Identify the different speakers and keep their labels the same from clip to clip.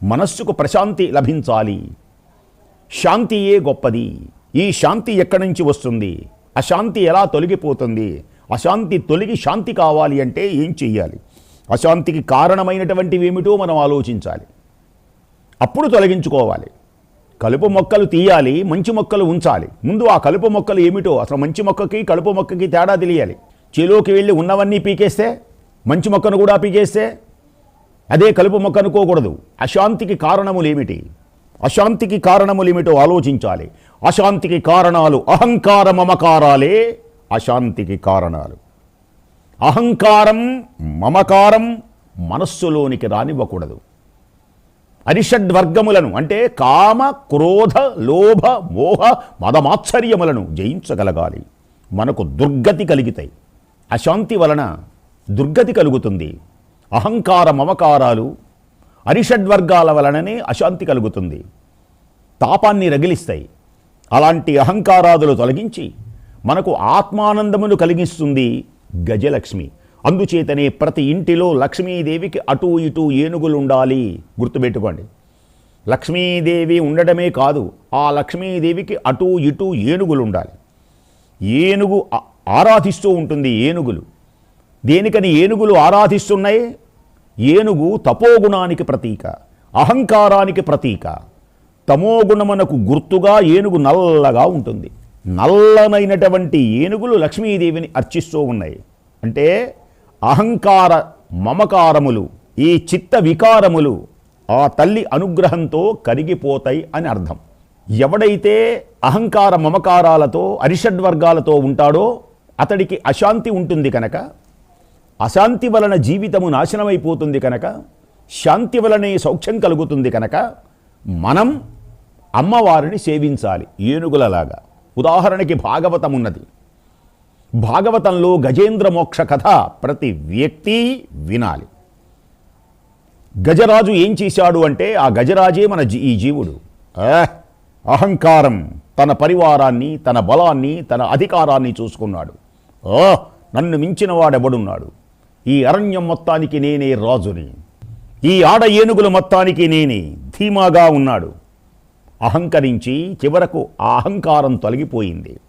Speaker 1: మనస్సుకు ప్రశాంతి లభించాలి. శాంతియే గొప్పది. ఈ శాంతి ఎక్కడి నుంచి వస్తుంది? అశాంతి ఎలా తొలగిపోతుంది? అశాంతి తొలగి శాంతి కావాలి అంటే ఏం చెయ్యాలి? అశాంతికి కారణమైనటువంటివి ఏమిటో మనం ఆలోచించాలి. అప్పుడు తొలగించుకోవాలి. కలుపు మొక్కలు తీయాలి, మంచి మొక్కలు ఉంచాలి. ముందు ఆ కలుపు మొక్కలు ఏమిటో, అసలు మంచి మొక్కకి కలుపు మొక్కకి తేడా తెలియాలి. చేలోకి వెళ్ళి ఉన్నవన్నీ పీకేస్తే, మంచి మొక్కను కూడా పీకేస్తే అదే కలుపు మొక్క అనుకోకూడదు. అశాంతికి కారణములేమిటి? అశాంతికి కారణములేమిటో ఆలోచించాలి. అశాంతికి కారణాలు అహంకార మమకారాలే అశాంతికి కారణాలు. అహంకారం మమకారం మనస్సులోనికి రానివ్వకూడదు. అరిషడ్వర్గములను అంటే కామ క్రోధ లోభ మోహ మదమాత్సర్యములను జయించగలగాలి. మనకు దుర్గతి కలిగితాయి. అశాంతి వలన దుర్గతి కలుగుతుంది. అహంకార మమకారాలు అరిషడ్వర్గాల వలననే అశాంతి కలుగుతుంది. తాపాన్ని రగిలిస్తాయి. అలాంటి అహంకారాదులు తొలగించి మనకు ఆత్మానందమును కలిగిస్తుంది గజలక్ష్మి. అందుచేతనే ప్రతి ఇంటిలో లక్ష్మీదేవికి అటూ ఇటూ ఏనుగులు ఉండాలి. గుర్తుపెట్టుకోండి. లక్ష్మీదేవి ఉండడమే కాదు, ఆ లక్ష్మీదేవికి అటూ ఇటూ ఏనుగులు ఉండాలి. ఏనుగు ఆరాధిస్తూ ఉంటుంది. ఏనుగులు దేనికని ఏనుగులు ఆరాధిస్తున్నాయి? ఏనుగు తపోగుణానికి ప్రతీక, అహంకారానికి ప్రతీక. తమోగుణమునకు గుర్తుగా ఏనుగు నల్లగా ఉంటుంది. నల్లనైనటువంటి ఏనుగులు లక్ష్మీదేవిని అర్చిస్తూ ఉన్నాయి. అంటే అహంకార మమకారములు, ఈ చిత్త వికారములు ఆ తల్లి అనుగ్రహంతో కరిగిపోతాయి అని అర్థం. ఎవడైతే అహంకార మమకారాలతో అరిషడ్వర్గాలతో ఉంటాడో అతడికి అశాంతి ఉంటుంది కనుక, అశాంతి వలన జీవితము నాశనమైపోతుంది కనుక, శాంతి వలనే సౌఖ్యం కలుగుతుంది కనుక మనం అమ్మవారిని సేవించాలి ఏనుగులలాగా. ఉదాహరణకి భాగవతం ఉన్నది. భాగవతంలో గజేంద్ర మోక్ష కథ ప్రతి వ్యక్తి వినాలి. గజరాజు ఏం చేశాడు అంటే, ఆ గజరాజే మన ఈ జీవుడు. అహంకారం తన పరివారాన్ని, తన బలాన్ని, తన అధికారాన్ని చూసుకున్నాడు. నన్ను మించిన వాడెవడున్నాడు? ఈ అరణ్యం మొత్తానికి నేనే రాజుని, ఈ ఆడ ఏనుగుల మొత్తానికి నేనే ధీమాగా ఉన్నాడు. అహంకరించి చివరకు ఆ అహంకారం తొలగిపోయింది.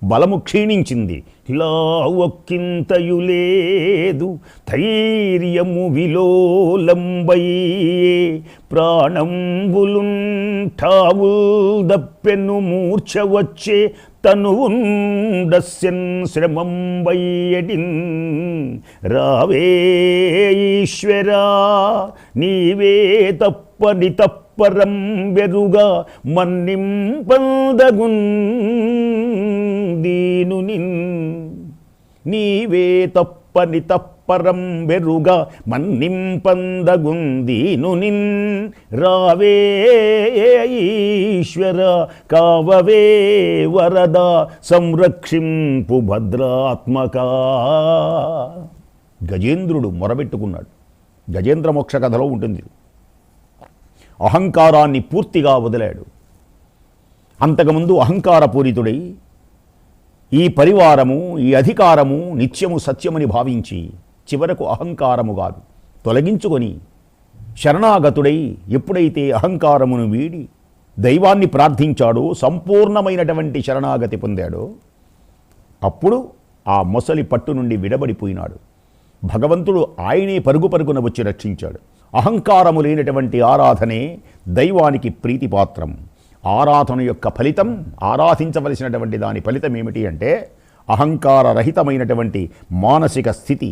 Speaker 1: బలము క్షీణించింది. ఇలా ఒక్కింతయులేదు ధైర్యము విలోలంబయ్యే ప్రాణంబులుంఠావు దప్పెను మూర్ఛ వచ్చే తనువుండస్యన్ శ్రమంబయ్యడిన్ రావే ఈశ్వరా నీవే తప్పని తప్పరం వెరుగా మన్నింపదగున్ దీనునిన్ నీవే తప్పని తప్పరం వెరుగా మన్నింపందగుందీనునిన్ రావే ఈశ్వర కావవే వరద సంరక్షింపు భద్రాత్మక. గజేంద్రుడు మొరబెట్టుకున్నాడు. గజేంద్ర మోక్ష కథలో ఉంటుంది. అహంకారాన్ని పూర్తిగా వదిలాడు. అంతకుముందు అహంకారపూరితుడై ఈ పరివారము, ఈ అధికారము నిత్యము సత్యమని భావించి చివరకు అహంకారము కాదు తొలగించుకొని శరణాగతుడై ఎప్పుడైతే అహంకారమును వీడి దైవాన్ని ప్రార్థించాడో, సంపూర్ణమైనటువంటి శరణాగతి పొందాడో, అప్పుడు ఆ మొసలి పట్టు నుండి విడబడిపోయినాడు. భగవంతుడు ఆయనే పరుగు పరుగున వచ్చి రక్షించాడు. అహంకారము లేనటువంటి ఆరాధనే దైవానికి ప్రీతిపాత్రం. ఆరాధన యొక్క ఫలితం, ఆరాధించవలసినటువంటి దాని ఫలితం ఏమిటి అంటే అహంకారరహితమైనటువంటి మానసిక స్థితి.